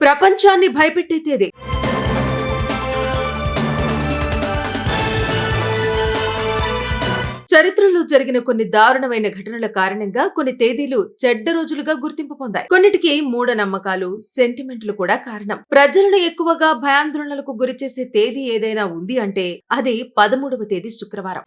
ప్రపంచాన్ని భయపెట్టే తేదీ. చరిత్రలో జరిగిన కొన్ని దారుణమైన ఘటనల కారణంగా కొన్ని తేదీలు చెడ్డ రోజులుగా గుర్తింపు పొందాయి. కొన్నిటికి మూఢనమ్మకాలు, సెంటిమెంట్లు కూడా కారణం. ప్రజలను ఎక్కువగా భయాందోళనలకు గురిచేసే తేదీ ఏదైనా ఉంది అంటే అది 13వ తేదీ శుక్రవారం.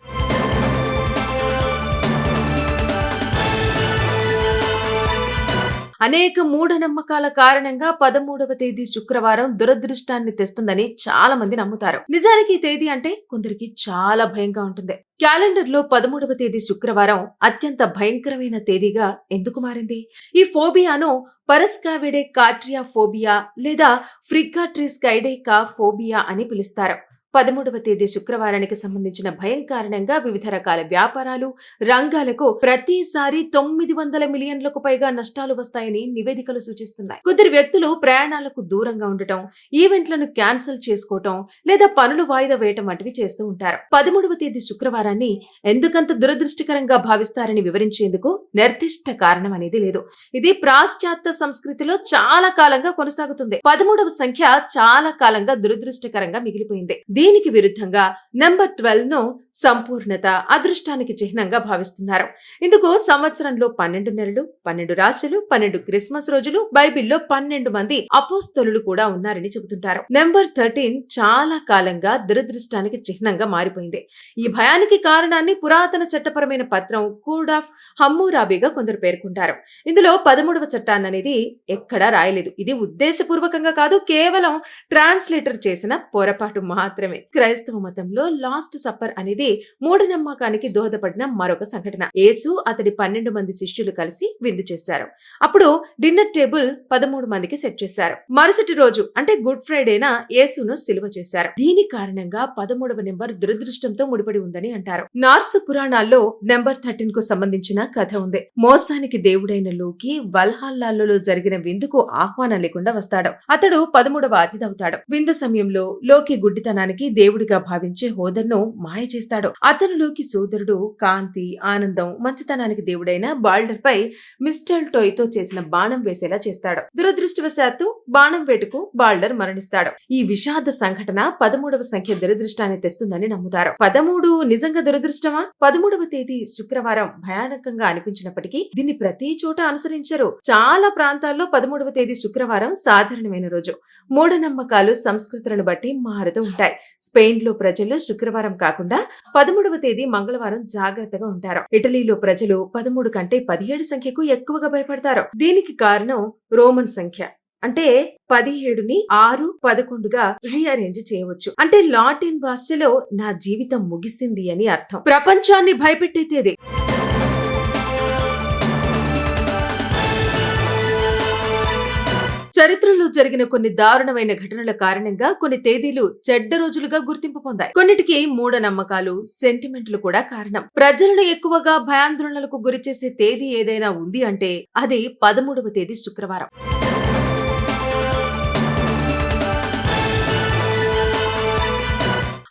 అనేక మూఢనమ్మకాల కారణంగా 13వ తేదీ శుక్రవారం దురదృష్టాన్ని తెస్తుందని చాలా మంది నమ్ముతారు. నిజానికి ఈ తేదీ అంటే కొందరికి చాలా భయంగా ఉంటుంది. క్యాలెండర్లో 13వ తేదీ శుక్రవారం అత్యంత భయంకరమైన తేదీగా ఎందుకు మారింది? ఈ ఫోబియాను పరస్కావిడే-కాట్రియా ఫోబియా లేదా ఫ్రిగ్గాట్రిస్కైడేకా ఫోబియా అని పిలుస్తారు. 13వ తేదీ శుక్రవారానికి సంబంధించిన భయం కారణంగా వివిధ రకాల వ్యాపారాలు, రంగాలకు ప్రతిసారి 900 మిలియన్లకు పైగా నష్టాలు వస్తాయని నివేదికలు సూచిస్తున్నాయి. కొందరు వ్యక్తులు ప్రయాణాలకు దూరంగా ఉండటం, ఈవెంట్లను క్యాన్సిల్ చేసుకోవటం లేదా పనులు వాయిదా వేయటం వంటివి చేస్తూ ఉంటారు. 13వ తేదీ శుక్రవారాన్ని ఎందుకంత దురదృష్టకరంగా భావిస్తారని వివరించేందుకు నిర్దిష్ట కారణం అనేది లేదు. ఇది పాశ్చాత్య సంస్కృతిలో చాలా కాలంగా కొనసాగుతుంది. 13వ సంఖ్య చాలా కాలంగా దురదృష్టకరంగా మిగిలిపోయింది. దీనికి విరుద్ధంగా నంబర్ 12ను సంపూర్ణత, అదృష్టానికి చిహ్నంగా భావిస్తున్నారు. ఇందుకు సంవత్సరంలో 12 నెలలు, 12 రాశులు, 12 క్రిస్మస్ రోజులు, బైబిల్లో 12 మంది అపోస్తలులు కూడా ఉన్నారని చెబుతుంటారు. నంబర్ 13 చాలా కాలంగా దురదృష్టానికి చిహ్నంగా మారిపోయింది. ఈ భయానికి కారణాన్ని పురాతన చట్టపరమైన పత్రం కోడ్ ఆఫ్ హమ్మూరాబీగా కొందరు పేర్కొంటారు. ఇందులో 13వ చట్టాన్ననేది ఎక్కడా రాయలేదు. ఇది ఉద్దేశపూర్వకంగా కాదు, కేవలం ట్రాన్స్లేటర్ చేసిన పొరపాటు మాత్రమే. క్రైస్తవ మతంలో లాస్ట్ సప్పర్ అనేది మూఢనమ్మకానికి దోహదపడిన మరొక సంఘటన. యేసు అతడి 12 మంది శిష్యులు కలిసి విందు చేశారు. అప్పుడు డిన్నర్ టేబుల్ 13 మందికి సెట్ చేశారు. మరుసటి రోజు అంటే గుడ్ ఫ్రైడేన యేసును సిలువ చేశారు. దీని కారణంగా 13వ నెంబర్ దురదృష్టంతో ముడిపడి ఉందని అంటారు. నార్స్ పురాణాల్లో నెంబర్ 13 కు సంబంధించిన కథ ఉంది. మోసానికి దేవుడైన లోకి వల్హల్లాలో జరిగిన విందుకు ఆహ్వానం లేకుండా వస్తాడు. అతడు 13వ అతిథవుతాడు. విందు సమయంలో లోకి గుడ్డితనానికి దేవుడిగా భావించే హోదర్ను మాయ చేస్తాడు. అతనిలోకి సోదరుడు కాంతి, ఆనందం, మంచితనానికి దేవుడైన బాల్డర్ పై మిస్టల్ టోయ్తో చేసిన బాణం వేసేలా చేస్తాడు. దురదృష్టవశాత్తు బాణం వేటుకు బాల్డర్ మరణిస్తాడు. ఈ విషాద సంఘటన 13వ సంఖ్య దురదృష్టాన్ని తెస్తుందని నమ్ముతారు. 13 నిజంగా దురదృష్టమా? 13వ తేదీ శుక్రవారం భయానకంగా అనిపించినప్పటికీ దీన్ని ప్రతి చోట అనుసరించరు. చాలా ప్రాంతాల్లో 13వ తేదీ శుక్రవారం సాధారణమైన రోజు. మూఢనమ్మకాలు సంస్కృతులను బట్టి మారుతూ ఉంటాయి. స్పెయిన్ లో ప్రజలు శుక్రవారం కాకుండా 13వ తేదీ మంగళవారం జాగ్రత్తగా ఉంటారు. ఇటలీలో ప్రజలు 13 కంటే 17 సంఖ్యకు ఎక్కువగా భయపడతారు. దీనికి కారణం రోమన్ సంఖ్య. అంటే 17ని 6, 11గా రీఅరేంజ్ చేయవచ్చు. అంటే లాటిన్ భాషలో నా జీవితం ముగిసింది అని అర్థం. ప్రపంచాన్ని భయపెట్టే తేదీ. చరిత్రలో జరిగిన కొన్ని దారుణమైన ఘటనల కారణంగా కొన్ని తేదీలు చెడ్డ రోజులుగా గుర్తింపు పొందాయి. కొన్నిటికి మూఢనమ్మకాలు, సెంటిమెంట్లు కూడా కారణం. ప్రజలను ఎక్కువగా భయాందోళనలకు గురిచేసే తేదీ ఏదైనా ఉంది అంటే అది 13వ తేదీ శుక్రవారం.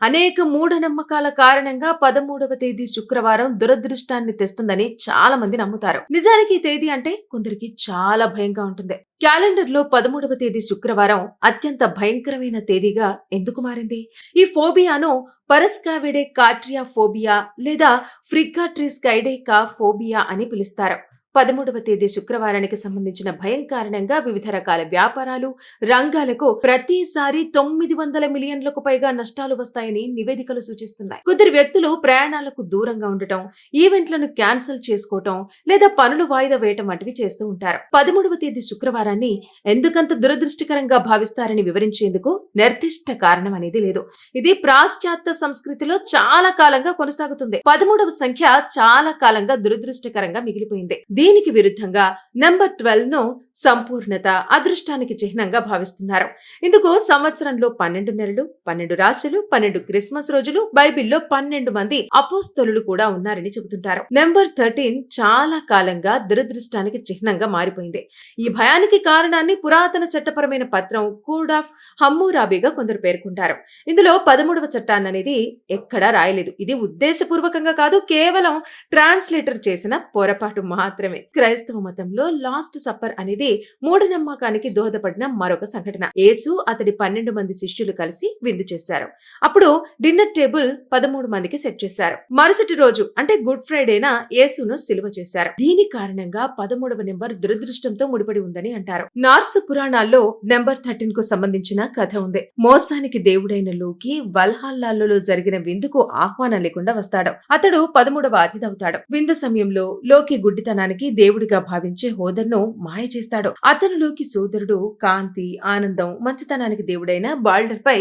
అనేక మూఢనమ్మకాల కారణంగా 13వ తేదీ శుక్రవారం దురదృష్టాన్ని తెస్తుందని చాలా మంది నమ్ముతారు. నిజానికి ఈ తేదీ అంటే కొందరికి చాలా భయంగా ఉంటుంది. క్యాలెండర్లో 13వ తేదీ శుక్రవారం అత్యంత భయంకరమైన తేదీగా ఎందుకు మారింది? ఈ ఫోబియాను పరస్కావిడే-కాట్రియా ఫోబియా లేదా ఫ్రిగ్గాట్రిస్కైడేకా ఫోబియా అని పిలుస్తారు. 13వ తేదీ శుక్రవారానికి సంబంధించిన భయం కారణంగా వివిధ రకాల వ్యాపారాలు, రంగాలకు ప్రతిసారి 900 మిలియన్లకు పైగా నష్టాలు వస్తాయని నివేదికలు సూచిస్తున్నాయి. కొందరు వ్యక్తులు ప్రయాణాలకు దూరంగా ఉండటం, ఈవెంట్లను క్యాన్సిల్ చేసుకోవటం లేదా పనులు వాయిదా వేయటం వంటివి చేస్తూ ఉంటారు. 13వ తేదీ శుక్రవారాన్ని ఎందుకంత దురదృష్టకరంగా భావిస్తారని వివరించేందుకు నిర్దిష్ట కారణం అనేది లేదు. ఇది పాశ్చాత్య సంస్కృతిలో చాలా కాలంగా కొనసాగుతుంది. 13వ సంఖ్య చాలా కాలంగా దురదృష్టకరంగా మిగిలిపోయింది. దీనికి విరుద్ధంగా నంబర్ 12ను సంపూర్ణత, అదృష్టానికి చిహ్నంగా భావిస్తున్నారు. ఇందుకు సంవత్సరంలో 12 నెలలు, 12 రాశులు, 12 క్రిస్మస్ రోజులు, బైబిల్లో 12 మంది అపోస్తలులు కూడా ఉన్నారని చెబుతుంటారు. నంబర్ 13 చాలా కాలంగా దురదృష్టానికి చిహ్నంగా మారిపోయింది. ఈ భయానికి కారణాన్ని పురాతన చట్టపరమైన పత్రం కోడ్ ఆఫ్ హమ్మూరాబీగా కొందరు పేర్కొంటారు. ఇందులో 13వ చట్టాన్ననేది ఎక్కడా రాయలేదు. ఇది ఉద్దేశపూర్వకంగా కాదు, కేవలం ట్రాన్స్లేటర్ చేసిన పొరపాటు మాత్రమే. క్రైస్తవ మతంలో లాస్ట్ సప్పర్ అనేది మూఢనమ్మకానికి దోహదపడిన మరొక సంఘటన. యేసు అతడి 12 మంది శిష్యులు కలిసి విందు చేశారు. అప్పుడు డిన్నర్ టేబుల్ 13 మందికి సెట్ చేశారు. మరుసటి రోజు అంటే గుడ్ ఫ్రైడేన యేసును సిలువ చేశారు. దీని కారణంగా 13వ నెంబర్ దురదృష్టంతో ముడిపడి ఉందని అంటారు. నార్స్ పురాణాల్లో నెంబర్ 13 కు సంబంధించిన కథ ఉంది. మోసానికి దేవుడైన లోకి వల్హల్లాలో జరిగిన విందుకు ఆహ్వానం లేకుండా వస్తాడు. అతడు 13వ అతిథవుతాడు. విందు సమయంలో లోకి గుడ్డితనానికి దేవుడిగా భావించే హోదర్ను మాయ చేస్తాడు. అతనిలోకి సోదరుడు కాంతి, ఆనందం, మంచితనానికి దేవుడైన బాల్డర్ పై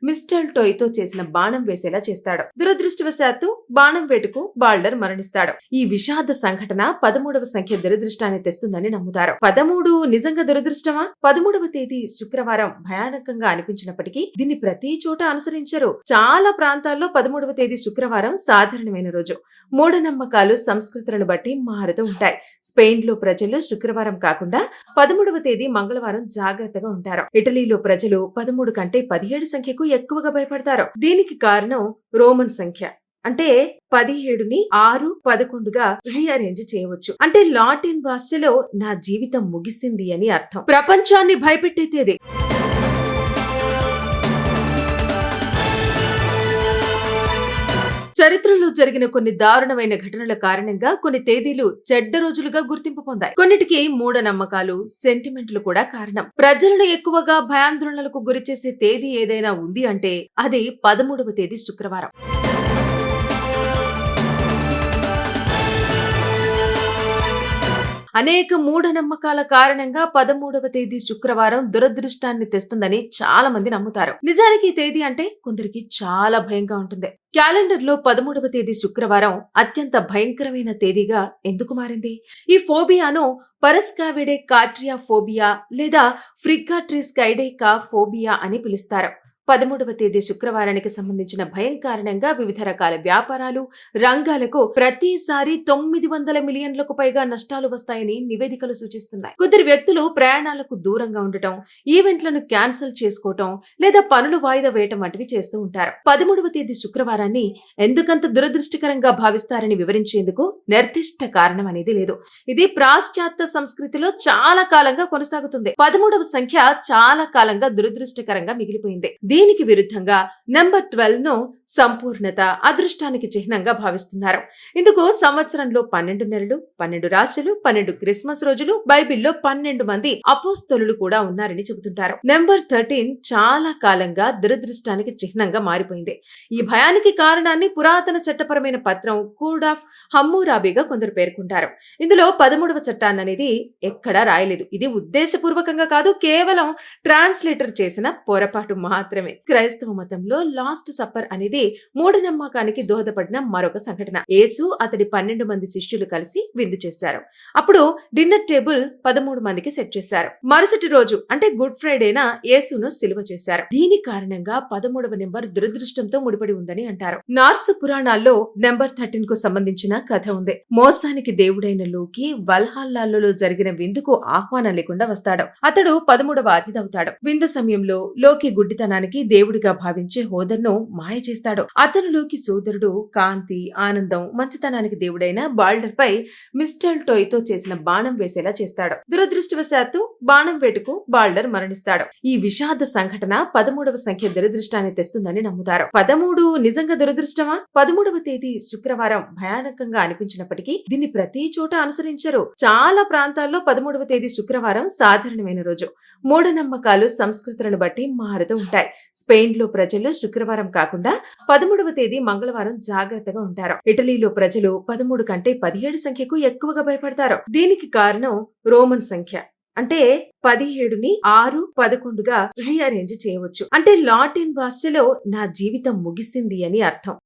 మిస్టర్ టోయ్ తో చేసిన బాణం వేసేలా చేస్తాడు. దురదృష్టవశాత్తు బాణం వేటుకు బాల్డర్ మరణిస్తాడు. ఈ విషాద సంఘటన 13వ సంఖ్య దురదృష్టాన్ని తెస్తుందని నమ్ముతారు. 13 నిజంగా దురదృష్టమా? 13వ తేదీ శుక్రవారం భయానకంగా అనిపించినప్పటికీ దీన్ని ప్రతి చోట అనుసరించరు. చాలా ప్రాంతాల్లో 13వ తేదీ శుక్రవారం సాధారణమైన రోజు. మూఢనమ్మకాలు సంస్కృతులను బట్టి మారుతూ ఉంటాయి. స్పెయిన్ లో ప్రజలు శుక్రవారం కాకుండా 13వ తేదీ మంగళవారం జాగ్రత్తగా ఉంటారు. ఇటలీలో ప్రజలు 13 కంటే 17 సంఖ్యకు ఎక్కువగా భయపడతారు. దీనికి కారణం రోమన్ సంఖ్య. అంటే 17ని 6, 11గా రీఅరేంజ్ చేయవచ్చు. అంటే లాటిన్ భాషలో నా జీవితం ముగిసింది అని అర్థం. ప్రపంచాన్ని భయపెట్టే తేదీ. చరిత్రలో జరిగిన కొన్ని దారుణమైన ఘటనల కారణంగా కొన్ని తేదీలు చెడ్డ రోజులుగా గుర్తింపు పొందాయి. కొన్నిటికి మూఢనమ్మకాలు, సెంటిమెంట్లు కూడా కారణం. ప్రజలను ఎక్కువగా భయాందోళనలకు గురిచేసే తేదీ ఏదైనా ఉంది అంటే అది 13వ తేదీ శుక్రవారం. అనేక మూఢనమ్మకాల కారణంగా 13వ తేదీ శుక్రవారం దురదృష్టాన్ని తెస్తుందని చాలా మంది నమ్ముతారు. నిజానికి ఈ తేదీ అంటే కొందరికి చాలా భయంగా ఉంటుంది. క్యాలెండర్ లో 13వ తేదీ శుక్రవారం అత్యంత భయంకరమైన తేదీగా ఎందుకు మారింది? ఈ ఫోబియాను పరస్కావిడే కాట్రియా ఫోబియా లేదా ఫ్రిగాట్రిస్కైడేకా ఫోబియా అని పిలుస్తారు. 13వ తేదీ శుక్రవారానికి సంబంధించిన భయం కారణంగా వివిధ రకాల వ్యాపారాలు, రంగాలకు ప్రతిసారి 900 మిలియన్లకు పైగా నష్టాలు వస్తాయని నివేదికలు సూచిస్తున్నాయి. కొందరు వ్యక్తులు ప్రయాణాలకు దూరంగా ఉండటం, ఈవెంట్లను క్యాన్సిల్ చేసుకోవటం లేదా పనులు వాయిదా వేయటం వంటివి చేస్తూ ఉంటారు. 13వ తేదీ శుక్రవారాన్ని ఎందుకంత దురదృష్టకరంగా భావిస్తారని వివరించేందుకు నిర్దిష్ట కారణం అనేది లేదు. ఇది పాశ్చాత్య సంస్కృతిలో చాలా కాలంగా కొనసాగుతుంది. 13వ సంఖ్య చాలా కాలంగా దురదృష్టకరంగా మిగిలిపోయింది. దీనికి విరుద్ధంగా నెంబర్ 12ను సంపూర్ణత, అదృష్టానికి చిహ్నంగా భావిస్తున్నారు. ఇందుకు సంవత్సరంలో 12 నెలలు, 12 రాశులు, 12 క్రిస్మస్ రోజులు, బైబిల్లో 12 మంది అపోస్తలులు కూడా ఉన్నారని చెబుతుంటారు. నెంబర్ 13 చాలా కాలంగా దురదృష్టానికి చిహ్నంగా మారిపోయింది. ఈ భయానికి కారణాన్ని పురాతన చట్టపరమైన పత్రం కోడ్ ఆఫ్ హమ్మూరాబిగా కొందరు పేర్కొంటారు. ఇందులో 13వ చట్టాన్ని అనేది ఎక్కడా రాయలేదు. ఇది ఉద్దేశపూర్వకంగా కాదు, కేవలం ట్రాన్స్లేటర్ చేసిన పొరపాటు మాత్రమే. క్రైస్తవ మతంలో లాస్ట్ సప్పర్ అనేది మూఢనమ్మకానికి దోహదపడిన మరొక సంఘటన. యేసు అతడి 12 మంది శిష్యులు కలిసి విందు చేశారు. అప్పుడు డిన్నర్ టేబుల్ 13 మందికి సెట్ చేశారు. మరుసటి రోజు అంటే గుడ్ ఫ్రైడేన యేసును సిలువ చేశారు. దీని కారణంగా 13వ నెంబర్ దురదృష్టంతో ముడిపడి ఉందని అంటారు. నార్స్ పురాణాల్లో నెంబర్ 13 కు సంబంధించిన కథ ఉంది. మోసానికి దేవుడైన లోకి వల్హల్లాలో జరిగిన విందుకు ఆహ్వానం లేకుండా వస్తాడు. అతడు 13వ అతిథవుతాడు. విందు సమయంలో లోకి గుడ్డితనానికి దేవుడిగా భావించే హోదర్ను మాయ చేస్తాడు. అతనిలోకి సోదరుడు కాంతి, ఆనందం, మంచితనానికి దేవుడైన బాల్డర్ పై మిస్టర్ టోయ్ తో చేసిన బాణం వేసేలా చేస్తాడు. దురదృష్టవశాత్తు బాణం వేటుకు బాల్డర్ మరణిస్తాడు. ఈ విషాద సంఘటన 13వ సంఖ్య దురదృష్టాన్ని తెస్తుందని నమ్ముతారు. 13 నిజంగా దురదృష్టమా? 13వ తేదీ శుక్రవారం భయానకంగా అనిపించినప్పటికీ దీన్ని ప్రతి చోట అనుసరించరు. చాలా ప్రాంతాల్లో 13వ తేదీ శుక్రవారం సాధారణమైన రోజు. మూఢనమ్మకాలు సంస్కృతులను బట్టి మారుతూ ఉంటాయి. స్పెయిన్ లో ప్రజలు శుక్రవారం కాకుండా 13వ తేదీ మంగళవారం జాగ్రత్తగా ఉంటారు. ఇటలీలో ప్రజలు 13 కంటే 17 సంఖ్యకు ఎక్కువగా భయపడతారు. దీనికి కారణం రోమన్ సంఖ్య. అంటే 17ని 6, 11గా రీఅరేంజ్ చేయవచ్చు. అంటే లాటిన్ భాషలో నా జీవితం ముగిసింది అని అర్థం.